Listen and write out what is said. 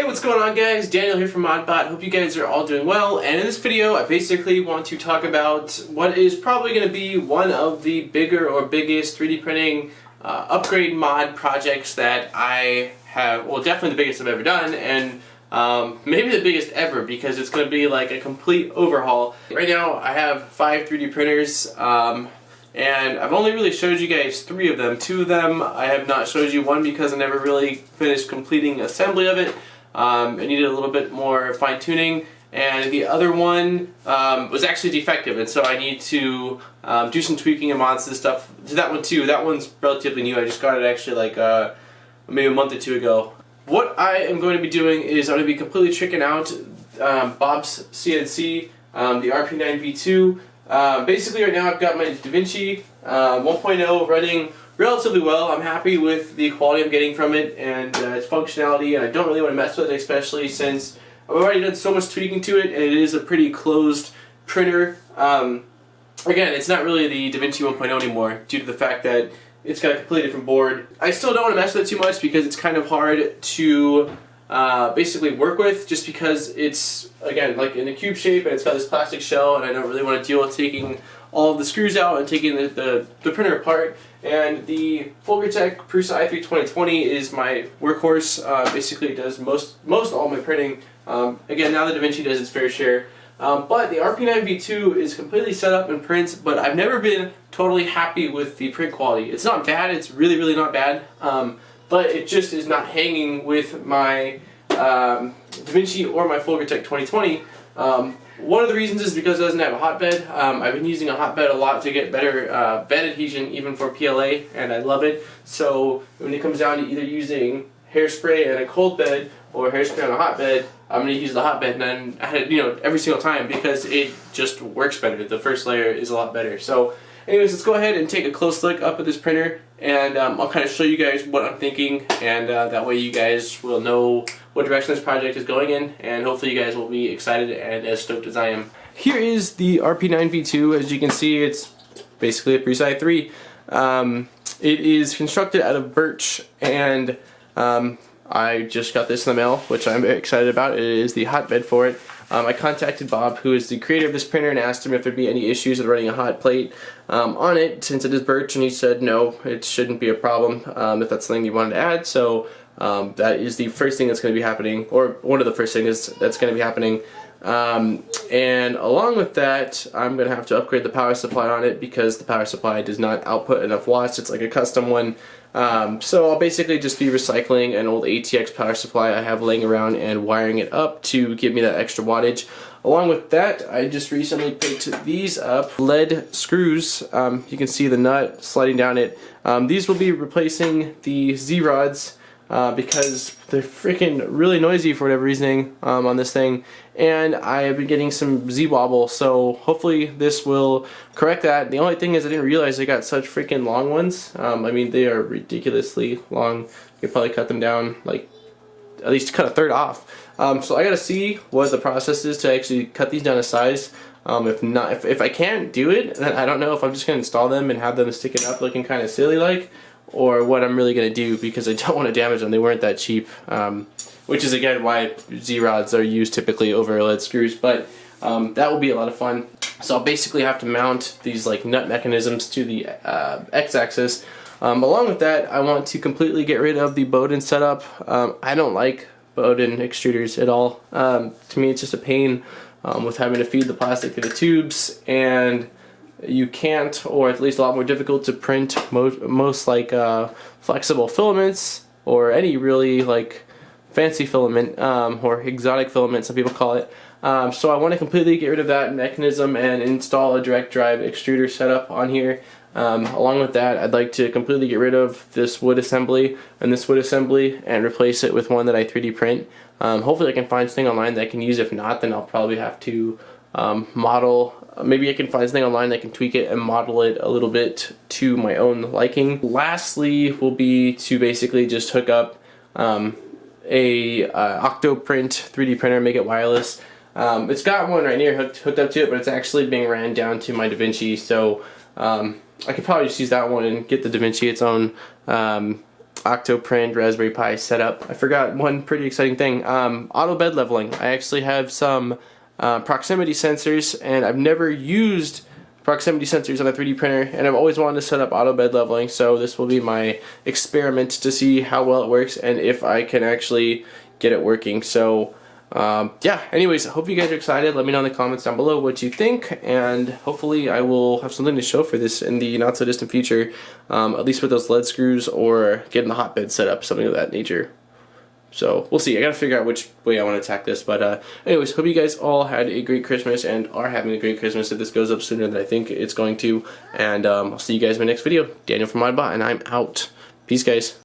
Hey, what's going on, guys? Daniel here from ModBot. Hope you guys are all doing well. And in this video, I basically want to talk about what is probably going to be one of the bigger or biggest 3D printing upgrade mod projects that I have, well, definitely the biggest I've ever done, and maybe the biggest ever, because it's going to be like a complete overhaul. Right now, I have 5 3D printers, and I've only really showed you guys 3 of them. 2 of them I have not showed you, one because I never really finished completing assembly of it. It needed a little bit more fine-tuning, and the other one was actually defective, and so I need to do some tweaking and mods and stuff to that one too. That one's relatively new. I just got it actually like maybe a month or 2 ago. What I am going to be doing is I'm going to be completely tricking out Bob's CNC, the RP9V2. Basically right now I've got my DaVinci 1.0 running relatively well. I'm happy with the quality I'm getting from it and its functionality, and I don't really want to mess with it, especially since I've already done so much tweaking to it, and it is a pretty closed printer. Again, it's not really the DaVinci 1.0 anymore due to the fact that it's got a completely different board. I still don't want to mess with it too much because it's kind of hard to basically work with, just because it's, again, like in a cube shape and it's got this plastic shell, and I don't really want to deal with taking all of the screws out and taking the printer apart. And the Tech Prusa i3 2020 is my workhorse. Basically it does most all my printing. Again, now the DaVinci does its fair share. But the RP9V2 is completely set up and prints, but I've never been totally happy with the print quality. It's not bad, it's really not bad, but it just is not hanging with my DaVinci or my Tech 2020. One of the reasons is because it doesn't have a hotbed. I've been using a hotbed a lot to get better bed adhesion, even for PLA, and I love it. So when it comes down to either using hairspray and a cold bed or hairspray on a hotbed, I'm going to use the hotbed, and then every single time, because it just works better. The first layer is a lot better. So anyways, let's go ahead and take a close look up at this printer, and I'll kind of show you guys what I'm thinking, and that way you guys will know what direction this project is going in, and hopefully you guys will be excited and as stoked as I am. Here is the RP9V2. As you can see, it's basically a Prusa i3. It is constructed out of birch, and I just got this in the mail, which I'm very excited about. It is the hotbed for it. I contacted Bob, who is the creator of this printer, and asked him if there'd be any issues with running a hot plate on it, since it is birch, and he said no, it shouldn't be a problem if that's something you wanted to add. So that is the first thing that's going to be happening, or one of the first things that's going to be happening. And along with that, I'm going to have to upgrade the power supply on it, because the power supply does not output enough watts. It's like a custom one. So I'll basically just be recycling an old ATX power supply I have laying around and wiring it up to give me that extra wattage. Along with that, I just recently picked these up, lead screws. You can see the nut sliding down it. These will be replacing the Z-rods, because they're freaking really noisy for whatever reason on this thing, and I have been getting some Z-wobble, so hopefully this will correct that. The only thing is I didn't realize they got such freaking long ones. I mean, they are ridiculously long. You could probably cut them down, like at least cut a third off. So I gotta see what the process is to actually cut these down to size. If I can't do it, then I don't know if I'm just gonna install them and have them sticking up looking kind of silly like, or what I'm really going to do, because I don't want to damage them. They weren't that cheap, which is again why Z-rods are used typically over lead screws, but that will be a lot of fun. So I'll basically have to mount these like nut mechanisms to the X-axis. Along with that, I want to completely get rid of the Bowden setup. I don't like Bowden extruders at all. To me, it's just a pain with having to feed the plastic through the tubes, and you can't, or at least a lot more difficult to print most like flexible filaments, or any really like fancy filament, or exotic filament some people call it. So I want to completely get rid of that mechanism and install a direct drive extruder setup on here. Along with that, I'd like to completely get rid of this wood assembly and this wood assembly and replace it with one that I 3D print. Hopefully I can find something online that I can use. If not, then I'll probably have to model. Maybe I can find something online that can tweak it and model it a little bit to my own liking. Lastly will be to basically just hook up a Octoprint 3D printer, make it wireless. It's got one right here hooked up to it, but it's actually being ran down to my DaVinci, so I could probably just use that one and get the DaVinci its own Octoprint Raspberry Pi setup. I forgot one pretty exciting thing. Auto bed leveling. I actually have some proximity sensors, and I've never used proximity sensors on a 3D printer, and I've always wanted to set up auto bed leveling, so this will be my experiment to see how well it works and if I can actually get it working. So yeah, anyways, I hope you guys are excited. Let me know in the comments down below what you think, and hopefully I will have something to show for this in the not so distant future, at least with those lead screws or getting the hotbed set up, something of that nature. So we'll see. I gotta figure out which way I want to attack this. But anyways, hope you guys all had a great Christmas and are having a great Christmas if this goes up sooner than I think it's going to. And I'll see you guys in my next video. Daniel from Modbot, and I'm out. Peace, guys.